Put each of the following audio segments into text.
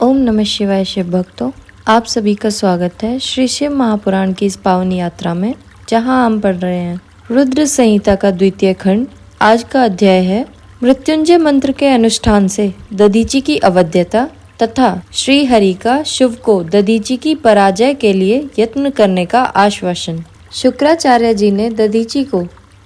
ओम नमः शिवाय। शिव भक्तों, आप सभी का स्वागत है श्री शिव महापुराण की इस पावन यात्रा में, जहां हम पढ़ रहे हैं रुद्र संहिता का द्वितीय खंड। आज का अध्याय है मृत्युंजय मंत्र के अनुष्ठान से दधीचि की अवध्यता तथा श्री हरि का शिव को दधीचि की पराजय के लिए यत्न करने का आश्वासन। शुक्राचार्य जी ने दधीचि को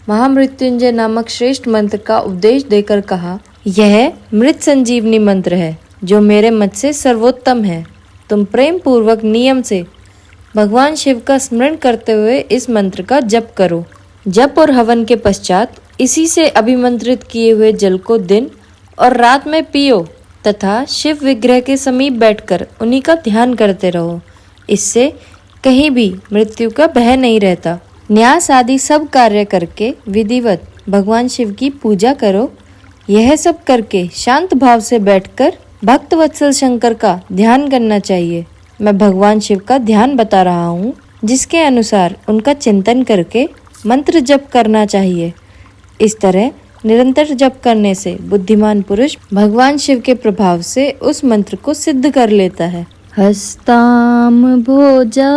महामृत्युंजय नामक श्रेष्ठ मंत्र का उपदेश देकर कहा, यह मृत संजीवनी मंत्र है जो मेरे मत से सर्वोत्तम है। तुम प्रेम पूर्वक नियम से भगवान शिव का स्मरण करते हुए इस मंत्र का जप करो। जप और हवन के पश्चात इसी से अभिमंत्रित किए हुए जल को दिन और रात में पियो तथा शिव विग्रह के समीप बैठकर उन्हीं का ध्यान करते रहो। इससे कहीं भी मृत्यु का भय नहीं रहता। न्यास आदि सब कार्य करके विधिवत भगवान शिव की पूजा करो। यह सब करके शांत भाव से बैठकर भक्त वत्सल शंकर का ध्यान करना चाहिए। मैं भगवान शिव का ध्यान बता रहा हूँ, जिसके अनुसार उनका चिंतन करके मंत्र जप करना चाहिए। इस तरह निरंतर जप करने से बुद्धिमान पुरुष भगवान शिव के प्रभाव से उस मंत्र को सिद्ध कर लेता है। हस्ताम भोजा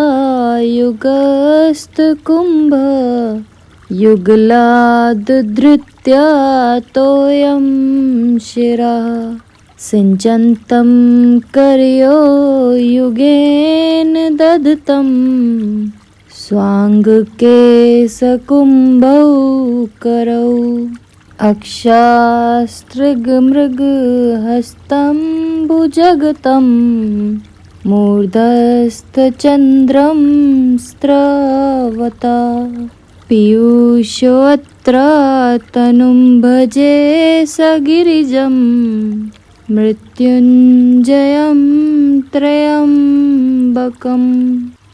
युगस्त कुंभ युगलाद धृत्या तोयम शिरा सिंचन्तं कर्यो युगेन दधतं स्वांग के सकुंभौ करौ अक्षास्त्रिग मृग हस्तं भुजगतं मूर्धस्थ चंद्रम स्त्रवता पीयूषोऽत्र तनुं भजे सगिरिजं मृत्युंजयम त्रयंबकम।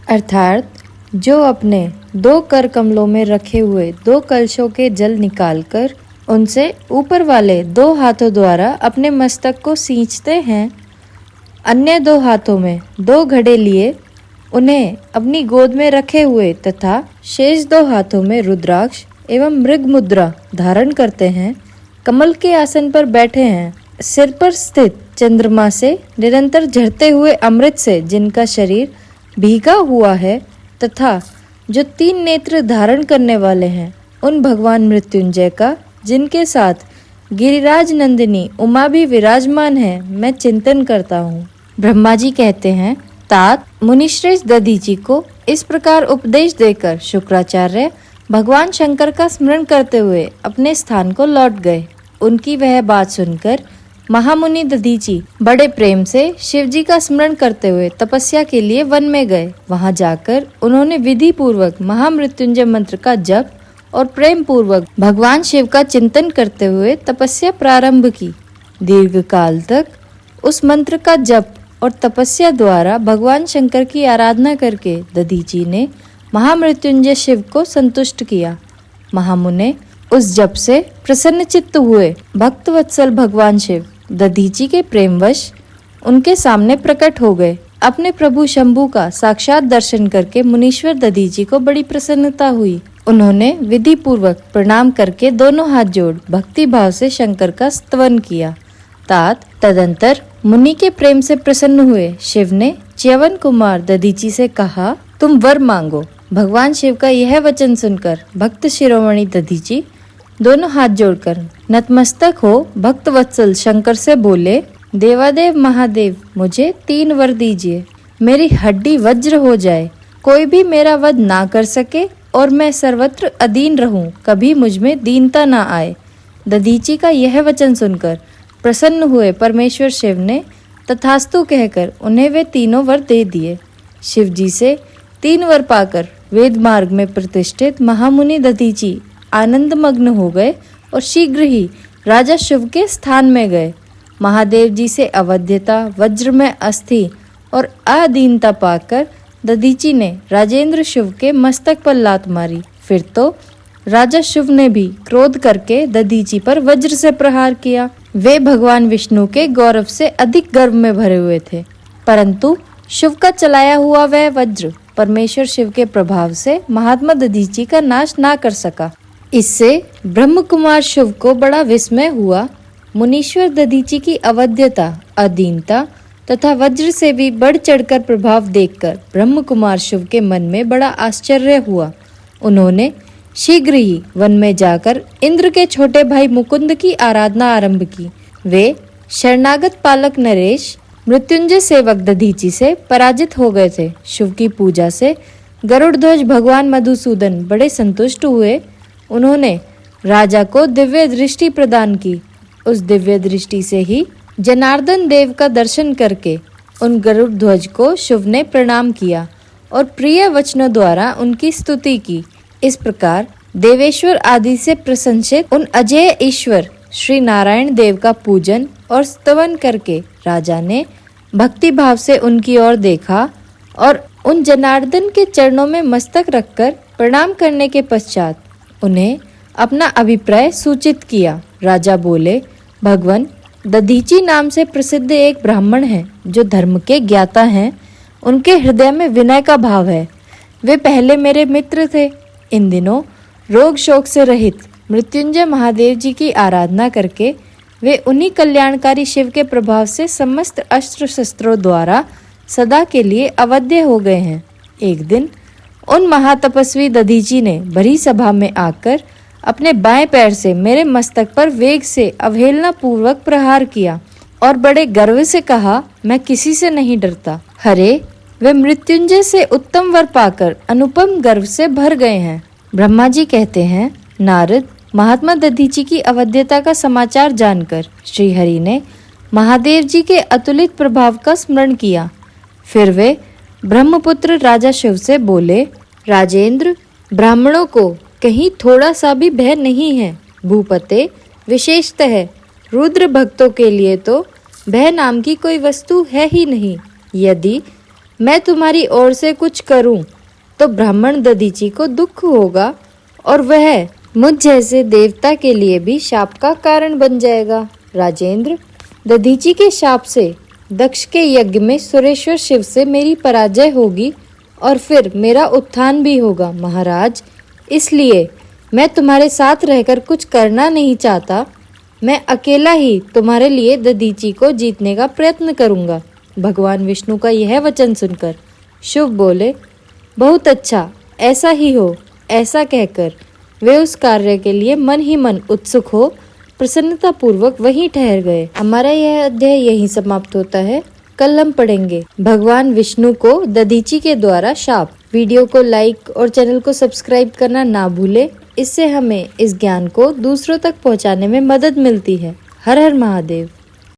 अर्थात जो अपने दो कर कमलों में रखे हुए दो कलशों के जल निकालकर उनसे ऊपर वाले दो हाथों द्वारा अपने मस्तक को सींचते हैं, अन्य दो हाथों में दो घड़े लिए उन्हें अपनी गोद में रखे हुए तथा शेष दो हाथों में रुद्राक्ष एवं मृग मुद्रा धारण करते हैं, कमल के आसन पर बैठे हैं, सिर पर स्थित चंद्रमा से निरंतर झरते हुए अमृत से जिनका शरीर भीगा हुआ है तथा जो तीन नेत्र धारण करने वाले हैं, उन भगवान मृत्युंजय का जिनके साथ गिरिराज नंदिनी उमा भी विराजमान है, मैं चिंतन करता हूँ। ब्रह्मा जी कहते हैं, तात मुनिश्रेष्ठ दधीचि को इस प्रकार उपदेश देकर शुक्राचार्य भगवान शंकर का स्मरण करते हुए अपने स्थान को लौट गए। उनकी वह बात सुनकर महामुनि दधीचि बड़े प्रेम से शिव जी का स्मरण करते हुए तपस्या के लिए वन में गए। वहां जाकर उन्होंने विधि पूर्वक महामृत्युंजय मंत्र का जप और प्रेम पूर्वक भगवान शिव का चिंतन करते हुए तपस्या प्रारंभ की। दीर्घ काल तक उस मंत्र का जप और तपस्या द्वारा भगवान शंकर की आराधना करके दधीचि ने महामृत्युंजय शिव को संतुष्ट किया। महामुने उस जप से प्रसन्न चित्त हुए। भक्त वत्सल भगवान शिव दधीचि के प्रेमवश उनके सामने प्रकट हो गए। अपने प्रभु शंभु का साक्षात दर्शन करके मुनीश्वर दधीचि को बड़ी प्रसन्नता हुई। उन्होंने विधि पूर्वक प्रणाम करके दोनों हाथ जोड़ भक्ति भाव से शंकर का स्तवन किया। तदंतर मुनि के प्रेम से प्रसन्न हुए शिव ने च्यवन कुमार दधीचि से कहा, तुम वर मांगो। भगवान शिव का यह वचन सुनकर भक्त शिरोमणि दधीचि दोनों हाथ जोड़कर नतमस्तक हो भक्त वत्सल शंकर से बोले, देवादेव महादेव, मुझे 3 वर दीजिए। मेरी हड्डी वज्र हो जाए, कोई भी मेरा वध ना कर सके और मैं सर्वत्र अधीन रहूं, कभी मुझ में दीनता ना आए। दधीचि का यह वचन सुनकर प्रसन्न हुए परमेश्वर शिव ने तथास्तु कहकर उन्हें वे तीनों वर दे दिए। शिव जी से 3 वर पाकर वेद मार्ग में प्रतिष्ठित महामुनि दधीचि आनंद मग्न हो गए और शीघ्र ही राजा शिव के स्थान में गए। महादेव जी से अवध्यता, वज्र में अस्थि और अधीनता पाकर दधीचि ने राजेंद्र शिव के मस्तक पर लात मारी। फिर तो राजा शिव ने भी क्रोध करके दधीचि पर वज्र से प्रहार किया। वे भगवान विष्णु के गौरव से अधिक गर्व में भरे हुए थे, परंतु शिव का चलाया हुआ वह वज्र परमेश्वर शिव के प्रभाव से महात्मा दधीचि का नाश ना कर सका। इससे ब्रह्म कुमार शिव को बड़ा विस्मय हुआ। मुनीश्वर दधीचि की अवध्यता, अधीनता तथा वज्र से भी बढ़ चढ़कर प्रभाव देखकर ब्रह्म कुमार शिव के मन में बड़ा आश्चर्य हुआ। उन्होंने शीघ्र ही वन में जाकर इंद्र के छोटे भाई मुकुंद की आराधना आरंभ की। वे शरणागत पालक नरेश मृत्युंजय सेवक दधीची से पराजित हो गए थे। शिव की पूजा से गरुड़ध्वज भगवान मधुसूदन बड़े संतुष्ट हुए। उन्होंने राजा को दिव्य दृष्टि प्रदान की। उस दिव्य दृष्टि से ही जनार्दन देव का दर्शन करके उन गरुड़ध्वज को शिव ने प्रणाम किया और प्रिय वचनों द्वारा उनकी स्तुति की। इस प्रकार देवेश्वर आदि से प्रशंसित उन अजेय ईश्वर श्री नारायण देव का पूजन और स्तवन करके राजा ने भक्ति भाव से उनकी ओर देखा और उन जनार्दन के चरणों में मस्तक रखकर प्रणाम करने के पश्चात उन्हें अपना अभिप्राय सूचित किया। राजा बोले, भगवान, दधीची नाम से प्रसिद्ध एक ब्राह्मण है जो धर्म के ज्ञाता हैं। उनके हृदय में विनय का भाव है। वे पहले मेरे मित्र थे। इन दिनों रोग शोक से रहित मृत्युंजय महादेव जी की आराधना करके वे उन्हीं कल्याणकारी शिव के प्रभाव से समस्त अस्त्र शस्त्रों द्वारा सदा के लिए अवध्य हो गए हैं। एक दिन उन महातपस्वी दधीची ने भरी सभा में आकर अपने बाएं पैर से मेरे मस्तक पर वेग से अवहेलना पूर्वक प्रहार किया और बड़े गर्व से कहा, मैं किसी से नहीं डरता। हरे, वे मृत्युंजय से उत्तम वर पाकर अनुपम गर्व से भर गए हैं। ब्रह्मा जी कहते हैं, नारद, महात्मा दधीची की अवध्यता का समाचार जानकर श्री हरि ने महादेव जी के अतुलित प्रभाव का स्मरण किया। फिर वे ब्रह्मपुत्र राजा शिव से बोले, राजेंद्र, ब्राह्मणों को कहीं थोड़ा सा भी भय नहीं है। भूपते, विशेषतः रुद्र भक्तों के लिए तो भय नाम की कोई वस्तु है ही नहीं। यदि मैं तुम्हारी ओर से कुछ करूं तो ब्राह्मण दधीची को दुख होगा और वह मुझ जैसे देवता के लिए भी शाप का कारण बन जाएगा। राजेंद्र, दधीची के शाप से दक्ष के यज्ञ में सुरेश्वर शिव से मेरी पराजय होगी और फिर मेरा उत्थान भी होगा। महाराज, इसलिए मैं तुम्हारे साथ रहकर कुछ करना नहीं चाहता। मैं अकेला ही तुम्हारे लिए दधीची को जीतने का प्रयत्न करूंगा। भगवान विष्णु का यह वचन सुनकर शिव बोले, बहुत अच्छा, ऐसा ही हो। ऐसा कहकर वे उस कार्य के लिए मन ही मन उत्सुक हो प्रसन्नता पूर्वक वहीं ठहर गए। हमारा यह अध्याय यहीं समाप्त होता है। कल हम पढ़ेंगे भगवान विष्णु को दधीची के द्वारा शाप। वीडियो को लाइक और चैनल को सब्सक्राइब करना ना भूले। इससे हमें इस ज्ञान को दूसरों तक पहुंचाने में मदद मिलती है। हर हर महादेव।